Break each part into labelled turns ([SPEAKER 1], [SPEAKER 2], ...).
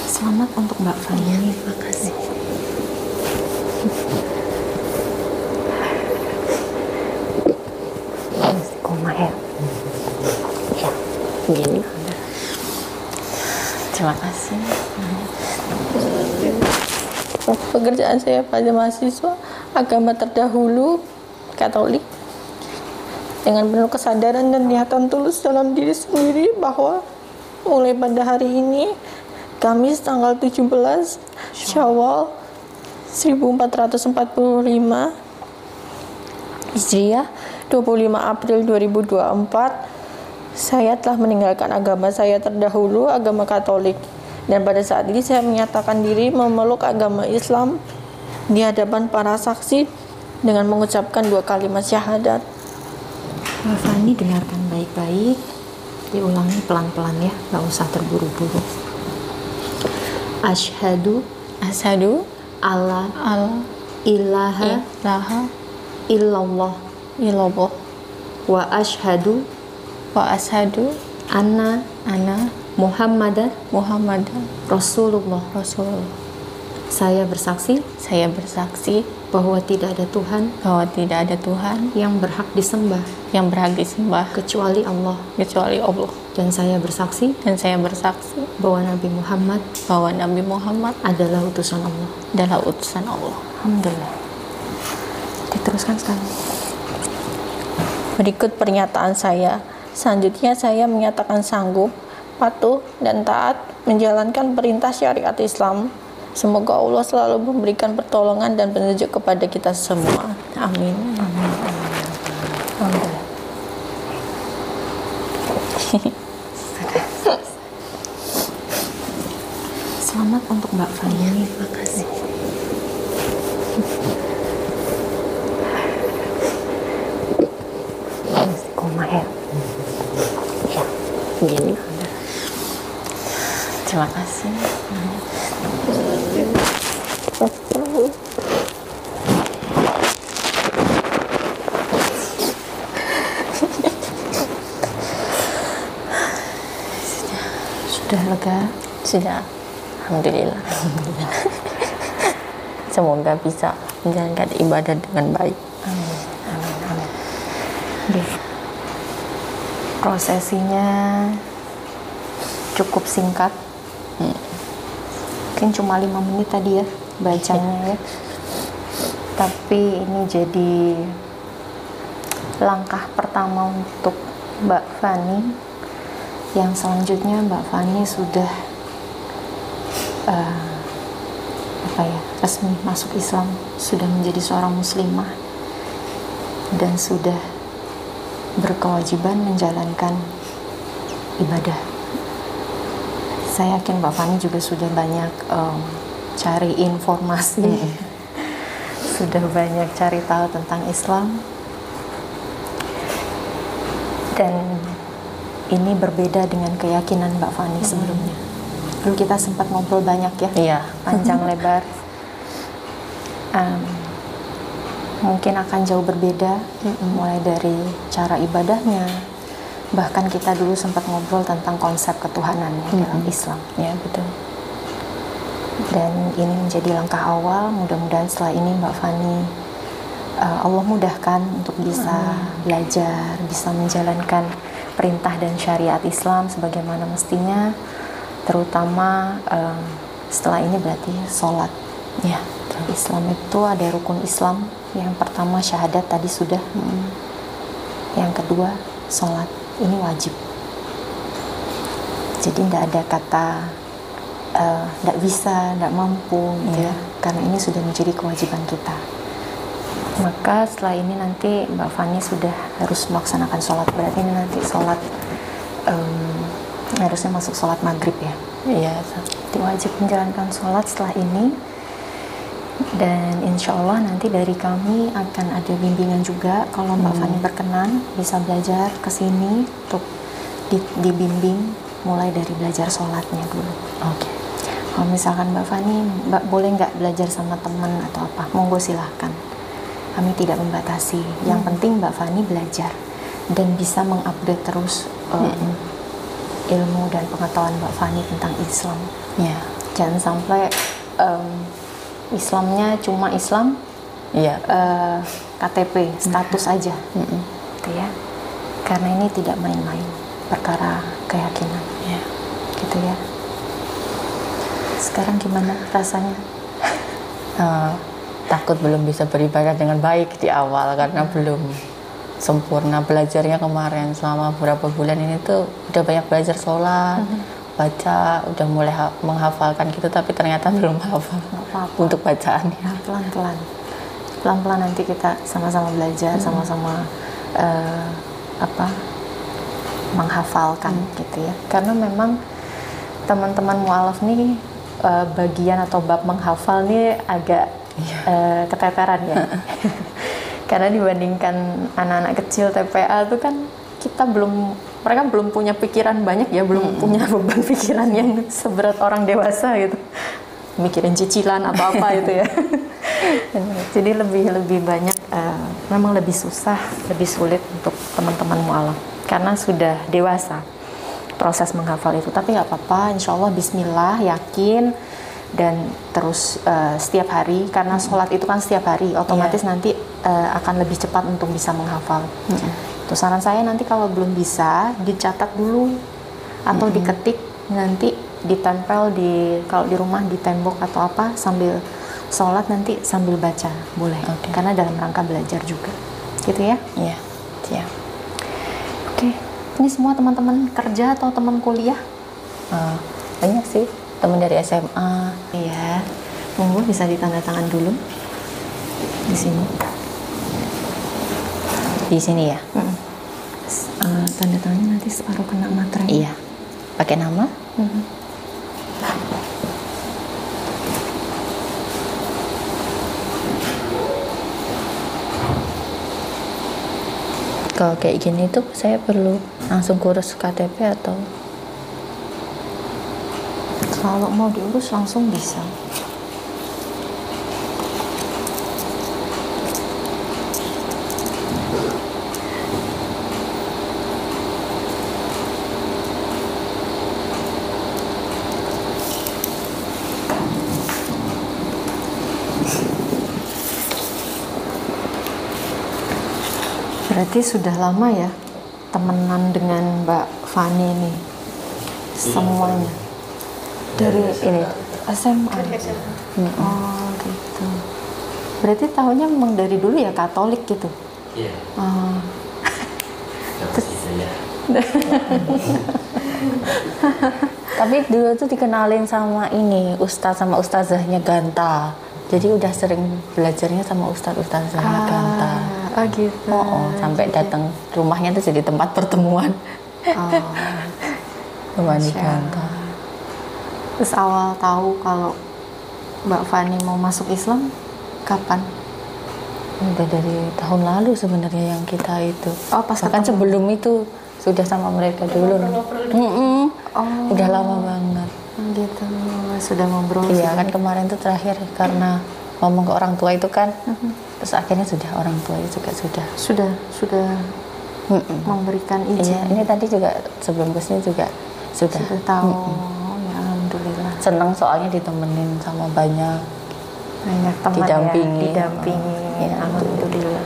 [SPEAKER 1] Selamat untuk Mbak Fani.
[SPEAKER 2] Terima kasih.
[SPEAKER 1] Istiqomah ya. Ya, begini. Terima kasih.
[SPEAKER 3] Pekerjaan saya pada mahasiswa agama terdahulu Katolik, dengan penuh kesadaran dan niatan tulus dalam diri sendiri bahwa mulai pada hari ini, Kamis tanggal 17 Syawal 1445 Hijriah, 25 April 2024, saya telah meninggalkan agama saya terdahulu, agama Katolik, dan pada saat ini saya menyatakan diri memeluk agama Islam di hadapan para saksi dengan mengucapkan 2 kalimat syahadat.
[SPEAKER 1] Mbak Fani, dengarkan baik-baik, diulangi pelan-pelan ya, nggak usah terburu-buru. Asyhadu alla ilaha illallah wa asyhadu anna Muhammadan Rasulullah. Saya bersaksi bahwa tidak ada Tuhan yang berhak disembah kecuali Allah. Dan saya bersaksi bahwa Nabi Muhammad adalah utusan Allah.
[SPEAKER 3] Alhamdulillah.
[SPEAKER 1] Diteruskan sekali.
[SPEAKER 3] Berikut pernyataan saya. Selanjutnya saya menyatakan sanggup, patuh, dan taat menjalankan perintah syariat Islam. Semoga Allah selalu memberikan pertolongan dan petunjuk kepada kita semua. Amin.
[SPEAKER 1] Alhamdulillah. Selamat untuk Mbak Fani.
[SPEAKER 2] Terima kasih.
[SPEAKER 1] Istiqomah ya. Ya, begini. Terima kasih. Sudah lega?
[SPEAKER 3] Sudah. Alhamdulillah. Semoga bisa menjalankan ibadah dengan baik.
[SPEAKER 1] Amin. Prosesinya cukup singkat. Mungkin cuma 5 menit tadi ya bacanya ya. Tapi ini jadi langkah pertama untuk Mbak Fani. Yang selanjutnya Mbak Fani sudah resmi masuk Islam, sudah menjadi seorang muslimah dan sudah berkewajiban menjalankan ibadah. Saya yakin Mbak Fani juga sudah banyak cari informasi, sudah banyak cari tahu tentang Islam, dan ini berbeda dengan keyakinan Mbak Fani sebelumnya. Dulu kita sempat ngobrol banyak ya,
[SPEAKER 3] Iya.
[SPEAKER 1] panjang lebar. Mungkin akan jauh berbeda, mulai dari cara ibadahnya. Bahkan kita dulu sempat ngobrol tentang konsep ketuhanan dalam Islam.
[SPEAKER 3] Ya, betul.
[SPEAKER 1] Dan ini menjadi langkah awal. Mudah-mudahan setelah ini Mbak Fani Allah mudahkan untuk bisa belajar, bisa menjalankan perintah dan syariat Islam sebagaimana mestinya, terutama setelah ini berarti sholat.
[SPEAKER 3] Ya,
[SPEAKER 1] Islam itu ada rukun Islam. Yang pertama syahadat tadi sudah. Yang kedua sholat, ini wajib. Jadi tidak ada kata tidak bisa, tidak mampu gitu ya. Karena ini sudah menjadi kewajiban kita. Maka setelah ini nanti Mbak Fani sudah harus melaksanakan sholat. Berarti ini nanti sholat harusnya masuk sholat maghrib ya.
[SPEAKER 3] Iya.
[SPEAKER 1] Jadi wajib menjalankan sholat setelah ini. Dan insya Allah nanti dari kami akan ada bimbingan juga. Kalau Mbak Fani berkenan bisa belajar ke sini untuk dibimbing mulai dari belajar sholatnya dulu.
[SPEAKER 3] Oke.
[SPEAKER 1] Kalau misalkan Mbak Fani, Mbak boleh nggak belajar sama teman atau apa? Monggo silahkan. Kami tidak membatasi. Yang penting Mbak Fani belajar dan bisa mengupdate terus ilmu dan pengetahuan Mbak Fani tentang Islam.
[SPEAKER 3] Ya.
[SPEAKER 1] Jangan sampai Islamnya cuma Islam,
[SPEAKER 3] Iya.
[SPEAKER 1] KTP, status aja, gitu ya. Karena ini tidak main-main, perkara keyakinan, gitu ya. Sekarang gimana rasanya?
[SPEAKER 3] Takut belum bisa beribadah dengan baik di awal karena belum sempurna belajarnya. Kemarin selama beberapa bulan ini tuh udah banyak belajar sholat, baca, udah mulai menghafalkan gitu, tapi ternyata belum hafal untuk bacaannya.
[SPEAKER 1] Pelan-pelan nanti kita sama-sama belajar, sama-sama menghafalkan gitu ya. Karena memang teman-teman mu'alaf nih bagian atau bab menghafal nih agak keteteran ya. Karena dibandingkan anak-anak kecil TPA itu kan mereka belum punya pikiran banyak ya, belum punya beban pikiran yang seberat orang dewasa gitu, mikirin cicilan atau apa gitu ya. Jadi lebih banyak, memang lebih susah, lebih sulit untuk teman-teman mu'alaf karena sudah dewasa proses menghafal itu. Tapi nggak apa-apa, insya Allah bismillah, yakin, dan terus setiap hari, karena sholat itu kan setiap hari, otomatis nanti akan lebih cepat untuk bisa menghafal. Terus saran saya nanti kalau belum bisa, dicatat dulu atau diketik, nanti ditempel kalau di rumah di tembok atau apa, sambil sholat nanti sambil baca, boleh. Karena dalam rangka belajar juga, gitu ya.
[SPEAKER 3] Iya, siap.
[SPEAKER 1] Oke, ini semua teman-teman kerja atau teman kuliah?
[SPEAKER 3] Banyak sih, teman dari SMA.
[SPEAKER 1] Iya, monggo bisa ditandatangan dulu di sini.
[SPEAKER 3] Di sini ya?
[SPEAKER 1] Tanda tangannya nanti separuh kena materai.
[SPEAKER 3] Iya, pakai nama? Kalau kayak gini tuh saya perlu langsung kurus KTP atau?
[SPEAKER 1] Kalau mau diurus langsung bisa. Berarti sudah lama ya temenan dengan Mbak Fani ini semuanya dari ini SMA. Oh gitu. Berarti tahunnya memang dari dulu ya Katolik gitu.
[SPEAKER 2] Iya.
[SPEAKER 3] Tapi dulu tuh dikenalin sama ini Ustadz sama Ustazahnya Ganta. Jadi udah sering belajarnya sama Ustadz-Ustazahnya Ganta.
[SPEAKER 1] Oh gitu.
[SPEAKER 3] Sampai datang rumahnya tuh jadi tempat pertemuan. Rumahnya Ganta.
[SPEAKER 1] Terus awal tahu kalau Mbak Fani mau masuk Islam kapan?
[SPEAKER 3] Udah dari tahun lalu sebenarnya yang kita itu.
[SPEAKER 1] Oh, pas
[SPEAKER 3] bahkan sebelum itu sudah sama mereka dulu. Udah lama banget.
[SPEAKER 1] Gitu. Sudah ngobrol.
[SPEAKER 3] Iya kan kemarin tuh terakhir karena ngomong ke orang tua itu kan. Terus akhirnya sudah orang tua itu juga sudah memberikan izin. Iya, ini tadi juga sebelum kesini juga sudah
[SPEAKER 1] tahu. Ya alhamdulillah.
[SPEAKER 3] Senang soalnya ditemenin sama banyak
[SPEAKER 1] teman
[SPEAKER 3] didampingi.
[SPEAKER 1] Ya, alhamdulillah.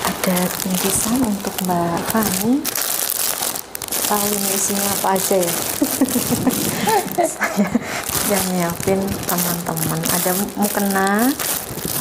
[SPEAKER 1] Ada bingkisan untuk Mbak Fani. Tahu ini isinya apa aja ya? Saya yang nyiapin teman-teman. Ada mukena,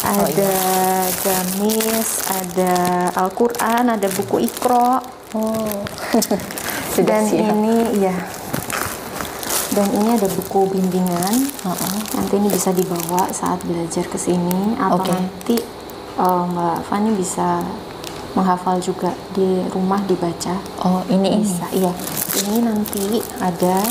[SPEAKER 1] ada gamis, ada Al-Quran, ada buku Iqra. Dan ini ya. Dan ini ada buku bimbingan. Nanti ini bisa dibawa saat belajar ke sini atau nanti Mbak Fani bisa menghafal juga di rumah dibaca.
[SPEAKER 3] Ini
[SPEAKER 1] bisa. Iya. Ini nanti ada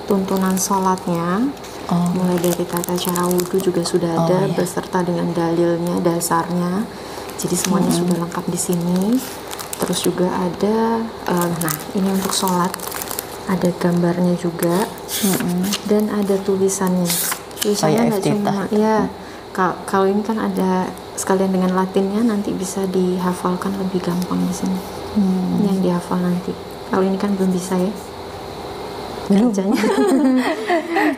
[SPEAKER 1] tuntunan sholatnya. Mulai dari tata cara wudhu juga sudah ada beserta dengan dalilnya, dasarnya. Jadi semuanya sudah lengkap di sini. Terus juga ada nah, ini untuk sholat. Ada gambarnya juga. Dan ada tulisannya. Tulisannya nggak cuma kalau ini kan ada sekalian dengan Latinnya, nanti bisa dihafalkan lebih gampang di sini. Yang dihafal nanti. Kalau ini kan belum bisa ya.
[SPEAKER 3] Belum.
[SPEAKER 1] Bacanya.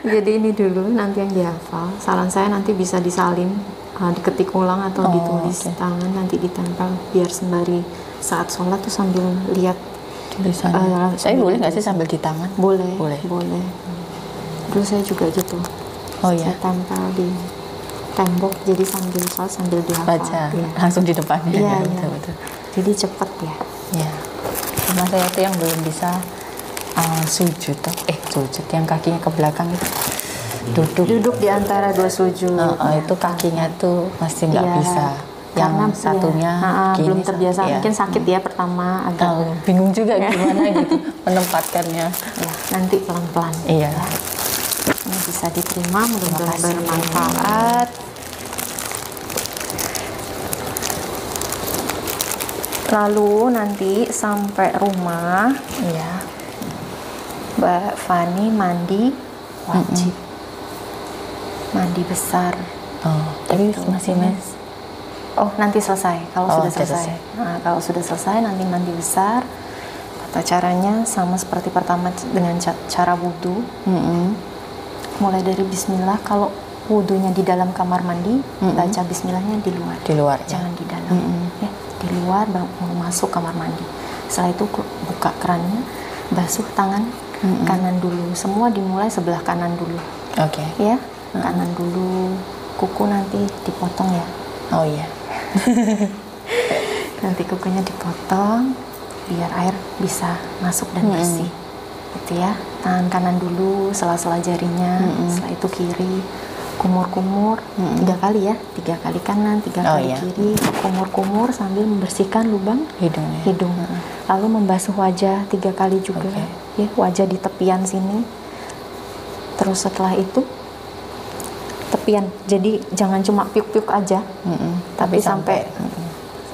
[SPEAKER 1] Jadi ini dulu nanti yang dihafal. Saran saya nanti bisa disalin, diketik ulang atau ditulis tangan, nanti ditempel biar sembari saat sholat tuh sambil lihat
[SPEAKER 3] tulisannya. Saya boleh nggak sih sambil di tangan?
[SPEAKER 1] Boleh.
[SPEAKER 3] Boleh.
[SPEAKER 1] Dulu saya juga gitu.
[SPEAKER 3] Oh ya.
[SPEAKER 1] Saya tempel di tembok, jadi sambil sholat sambil dihafal.
[SPEAKER 3] Baca
[SPEAKER 1] Ya.
[SPEAKER 3] langsung di depannya.
[SPEAKER 1] Iya,
[SPEAKER 3] Betul,
[SPEAKER 1] iya.
[SPEAKER 3] betul.
[SPEAKER 1] Jadi cepet ya.
[SPEAKER 3] Ya. Cuma saya tuh yang belum bisa sujud yang kakinya ke belakang itu.
[SPEAKER 1] Duduk di antara dua sujud.
[SPEAKER 3] Itu kakinya tuh masih nggak
[SPEAKER 1] Iya,
[SPEAKER 3] bisa. Yang
[SPEAKER 1] karena
[SPEAKER 3] satunya gini,
[SPEAKER 1] belum terbiasa,
[SPEAKER 3] iya.
[SPEAKER 1] mungkin sakit ya pertama agak.
[SPEAKER 3] Bingung juga gimana gitu menempatkannya.
[SPEAKER 1] Ya, nanti pelan-pelan.
[SPEAKER 3] Iya.
[SPEAKER 1] Ini bisa diterima, mudah-mudahan
[SPEAKER 3] kasih.
[SPEAKER 1] bermanfaat. Lalu nanti sampai rumah,
[SPEAKER 3] Iya.
[SPEAKER 1] Mbak Fani mandi wajib. Mandi besar.
[SPEAKER 3] Tapi
[SPEAKER 1] Gitu.
[SPEAKER 3] masih mas.
[SPEAKER 1] Oh, nanti selesai. Kalau
[SPEAKER 3] Oh,
[SPEAKER 1] sudah
[SPEAKER 3] sudah
[SPEAKER 1] selesai.
[SPEAKER 3] selesai.
[SPEAKER 1] Nah, kalau sudah selesai nanti mandi besar. Tata caranya sama seperti pertama dengan cara wudhu. Mulai dari bismillah. Kalau wudhunya di dalam kamar mandi, baca bismillahnya di luar.
[SPEAKER 3] Di luar, ya.
[SPEAKER 1] Jangan di dalam. Ya, di luar mau masuk kamar mandi. Setelah itu buka kerannya, basuh tangan kanan dulu. Semua dimulai sebelah kanan dulu.
[SPEAKER 3] Oke.
[SPEAKER 1] Ya, kanan dulu. Kuku nanti dipotong ya.
[SPEAKER 3] Oh iya.
[SPEAKER 1] Nanti kukunya dipotong biar air bisa masuk dan bersih. Gitu ya. Tangan kanan dulu, sela-sela jarinya. Setelah itu kiri, kumur-kumur 3 kali ya. 3 kali kanan, 3 kali
[SPEAKER 3] iya.
[SPEAKER 1] kiri, kumur-kumur sambil membersihkan lubang
[SPEAKER 3] Hidungnya.
[SPEAKER 1] hidung. Lalu membasuh wajah 3 kali juga.
[SPEAKER 3] Oke.
[SPEAKER 1] Ya, wajah di tepian sini. Terus setelah itu tepian. Jadi jangan cuma piuk-piuk aja. Tapi sampai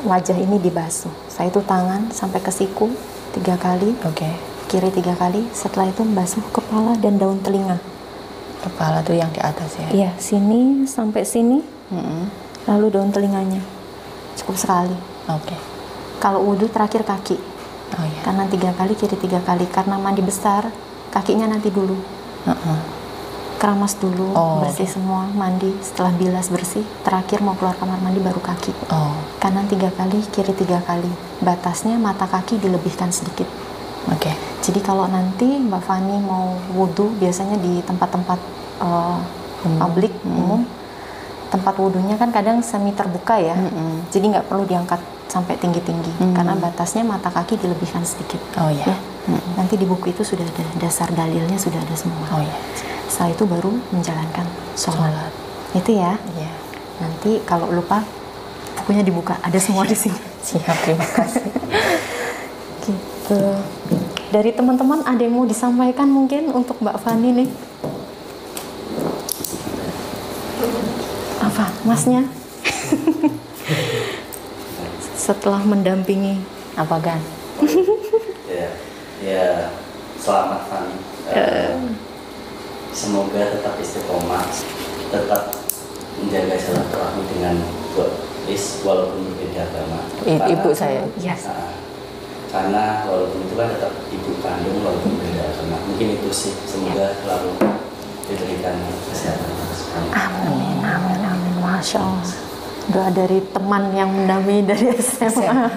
[SPEAKER 1] wajah ini dibasuh. Setelah itu tangan sampai ke siku 3 kali.
[SPEAKER 3] Oke.
[SPEAKER 1] Kiri 3 kali. Setelah itu membasuh kepala dan daun telinga.
[SPEAKER 3] Kepala tuh yang di atas ya.
[SPEAKER 1] Iya, sini sampai sini. Lalu daun telinganya. Cukup sekali.
[SPEAKER 3] Oke.
[SPEAKER 1] Kalau wudhu terakhir kaki.
[SPEAKER 3] Oh iya.
[SPEAKER 1] Kanan 3 kali, kiri 3 kali. Karena mandi besar, kakinya nanti dulu. Keramas dulu, bersih semua, mandi. Setelah bilas bersih, terakhir mau keluar kamar mandi baru kaki. Kanan 3 kali, kiri 3 kali. Batasnya mata kaki dilebihkan sedikit.
[SPEAKER 3] Oke.
[SPEAKER 1] Jadi kalau nanti Mbak Fani mau wudhu, biasanya di tempat-tempat publik umum, tempat wudhunya kan kadang semi terbuka ya. Jadi nggak perlu diangkat sampai tinggi-tinggi, karena batasnya mata kaki dilebihkan sedikit.
[SPEAKER 3] Oh iya.
[SPEAKER 1] Ya. Nanti di buku itu sudah ada dasar dalilnya, sudah ada semua.
[SPEAKER 3] Oh iya.
[SPEAKER 1] Setelah itu baru menjalankan sholat. Itu ya.
[SPEAKER 3] Iya.
[SPEAKER 1] Nanti kalau lupa, bukunya dibuka, ada semua di sini.
[SPEAKER 3] Siap, terima kasih.
[SPEAKER 1] Gitu. Dari teman-teman ada yang mau disampaikan mungkin untuk Mbak Fani nih? Apa, masnya? Setelah mendampingi
[SPEAKER 3] Apa Gan?
[SPEAKER 2] Ya, selamat Fani. Semoga tetap istiqomah, tetap menjaga silaturahmi dengan walaupun berbeda agama.
[SPEAKER 3] Ibu saya.
[SPEAKER 1] Yes.
[SPEAKER 2] Karena walaupun itu kan tetap ibu kandung walaupun berbeda agama. Mungkin itu sih. Semoga selalu diberikan kesehatan.
[SPEAKER 1] Amin, amin, amin. Masya Allah. Doa dari teman yang mendampingi dari SMA.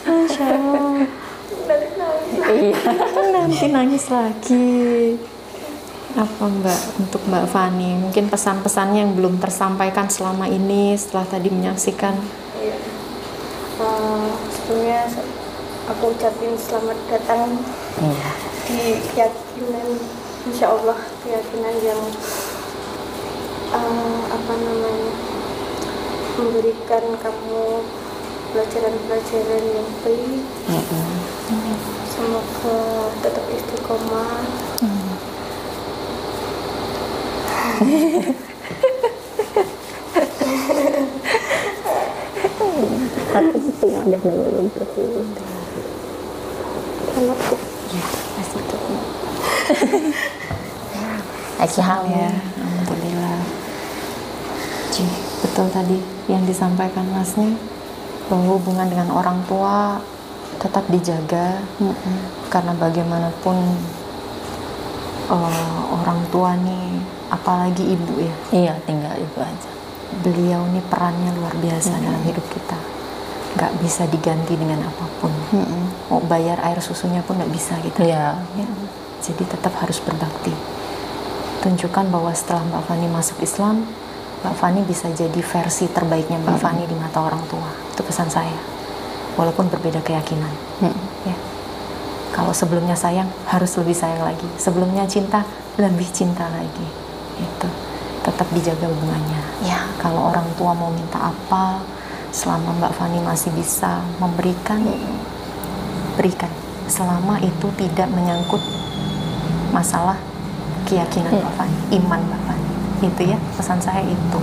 [SPEAKER 1] Masya Allah. Iya. Nanti nangis lagi. Apa Mbak, untuk Mbak Fani, mungkin pesan-pesannya yang belum tersampaikan selama ini setelah tadi menyaksikan.
[SPEAKER 4] Iya. Sebelumnya aku ucapin selamat datang di keyakinan, insya Allah keyakinan yang memberikan kamu pelajaran-pelajaran yang baik. Semoga tetap istiqomah.
[SPEAKER 3] Lagi hamil.
[SPEAKER 1] Ya, alhamdulillah. Betul tadi yang disampaikan masnya, bahwa hubungan dengan orang tua tetap dijaga, karena bagaimanapun orang tua nih, apalagi ibu ya.
[SPEAKER 3] Iya, tinggal ibu aja.
[SPEAKER 1] Beliau nih perannya luar biasa dalam hidup kita, nggak bisa diganti dengan apapun. Mau bayar air susunya pun nggak bisa gitu.
[SPEAKER 3] Iya.
[SPEAKER 1] Ya. Jadi tetap harus berbakti. Tunjukkan bahwa setelah Mbak Fani masuk Islam, Mbak Fani bisa jadi versi terbaiknya Mbak Fani di mata orang tua. Itu pesan saya. Walaupun berbeda keyakinan. Ya. Kalau sebelumnya sayang, harus lebih sayang lagi. Sebelumnya cinta, lebih cinta lagi. Itu tetap dijaga hubungannya. Ya, kalau orang tua mau minta apa, selama Mbak Fani masih bisa memberikan, berikan. Selama itu tidak menyangkut masalah keyakinan Mbak Fani, iman Mbak Fani. Itu ya, pesan saya itu.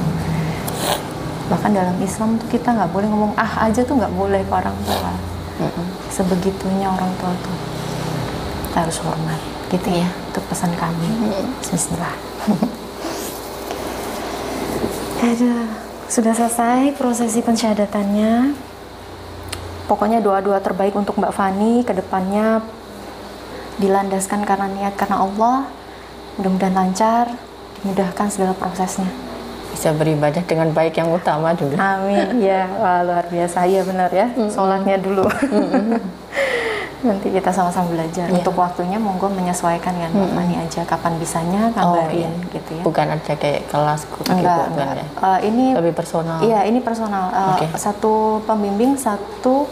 [SPEAKER 1] Bahkan dalam Islam tuh kita nggak boleh ngomong aja tuh nggak boleh ke orang tua. Sebegitunya orang tua tuh. Kita harus hormat, gitu ya. Itu pesan kami. Bismillah. Aduh, sudah selesai prosesi pensyahadatannya. Pokoknya doa-doa terbaik untuk Mbak Fani ke depannya dilandaskan karena niat karena Allah. Mudah-mudahan lancar, dimudahkan segala prosesnya.
[SPEAKER 3] Bisa beribadah dengan baik yang utama dulu.
[SPEAKER 1] Amin. Ya, wah, luar biasa. Iya benar ya. Sholatnya dulu. Nanti kita sama-sama belajar. Untuk waktunya monggo menyesuaikan dengan Mbak Fani aja. Kapan bisanya kabarin gitu ya.
[SPEAKER 3] Bukan ada kayak kelas gitu.
[SPEAKER 1] Enggak. Ini
[SPEAKER 3] lebih personal.
[SPEAKER 1] Iya, ini personal. Satu pembimbing, satu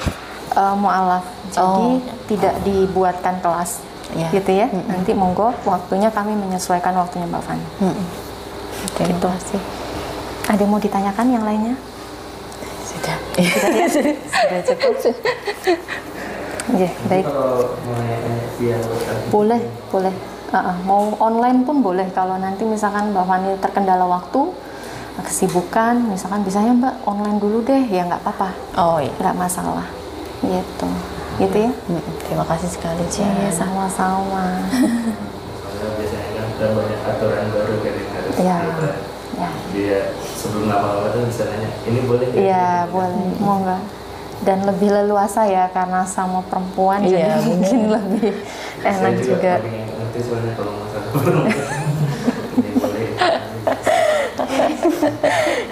[SPEAKER 1] mu'alaf. Jadi tidak dibuatkan kelas. Gitu ya. Nanti monggo waktunya kami menyesuaikan waktunya Mbak Fani.
[SPEAKER 3] Terima kasih.
[SPEAKER 1] Ada yang mau ditanyakan yang lainnya?
[SPEAKER 3] Sudah.
[SPEAKER 1] Sudah cukup. Ya, baik. Boleh. Mau online pun boleh. Kalau nanti misalkan Mbak Fani terkendala waktu, kesibukan, misalkan bisanya Mbak online dulu deh, ya nggak apa-apa.
[SPEAKER 3] Oh iya.
[SPEAKER 1] Nggak masalah. Gitu ya.
[SPEAKER 3] Terima kasih sekali.
[SPEAKER 1] Iya, sama-sama.
[SPEAKER 2] Biasanya kan ada banyak aturan baru kan yang harus
[SPEAKER 1] Ya.
[SPEAKER 2] Dia sebelum apa-apa tuh bisa nanya, ini boleh nggak?
[SPEAKER 1] Iya, boleh. Mau nggak? Dan lebih leluasa ya, karena sama perempuan jadi mungkin lebih enak juga.
[SPEAKER 2] Saya juga ngerti soalnya kalau masalah perempuan. Ini boleh.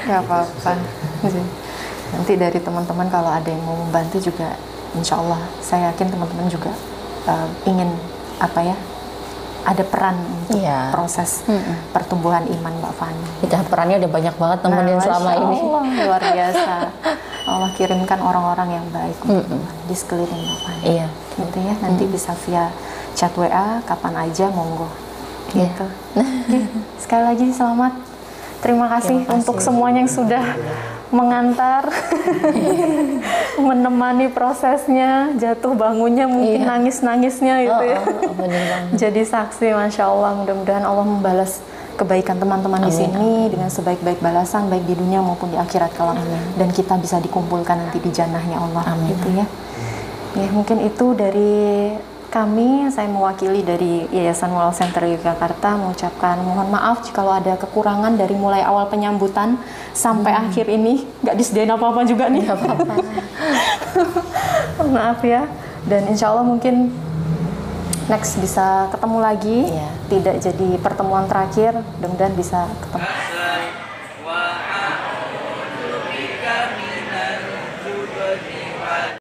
[SPEAKER 1] Gak apa-apa. Nanti dari teman-teman kalau ada yang mau membantu juga, insya Allah saya yakin teman-teman juga ingin ada peran untuk proses pertumbuhan iman Mbak Fani.
[SPEAKER 3] Kita perannya udah banyak banget temenin selama ini.
[SPEAKER 1] Luar biasa. Allah kirimkan orang-orang yang baik di sekeliling Mbak Fani.
[SPEAKER 3] Iya.
[SPEAKER 1] Gitu ya. Nanti bisa via chat WA kapan aja monggo. Gitu. Sekali lagi selamat. Terima kasih untuk semuanya yang sudah mengantar, menemani prosesnya, jatuh bangunnya, mungkin nangis-nangisnya gitu ya. Jadi saksi, Masya Allah. Mudah-mudahan Allah membalas kebaikan teman-teman di sini dengan sebaik-baik balasan, baik di dunia maupun di akhirat kelak. Dan kita bisa dikumpulkan nanti di jannahnya Allah. Gitu ya. Ya, mungkin itu dari kami. Saya mewakili dari Yayasan Moral Center Yogyakarta mengucapkan mohon maaf jika ada kekurangan dari mulai awal penyambutan sampai akhir ini. Nggak disediain apa-apa juga nih.
[SPEAKER 3] Nggak apa-apa.
[SPEAKER 1] Maaf ya. Dan insya Allah mungkin next bisa ketemu lagi. Tidak jadi pertemuan terakhir. Mudah-mudahan bisa ketemu.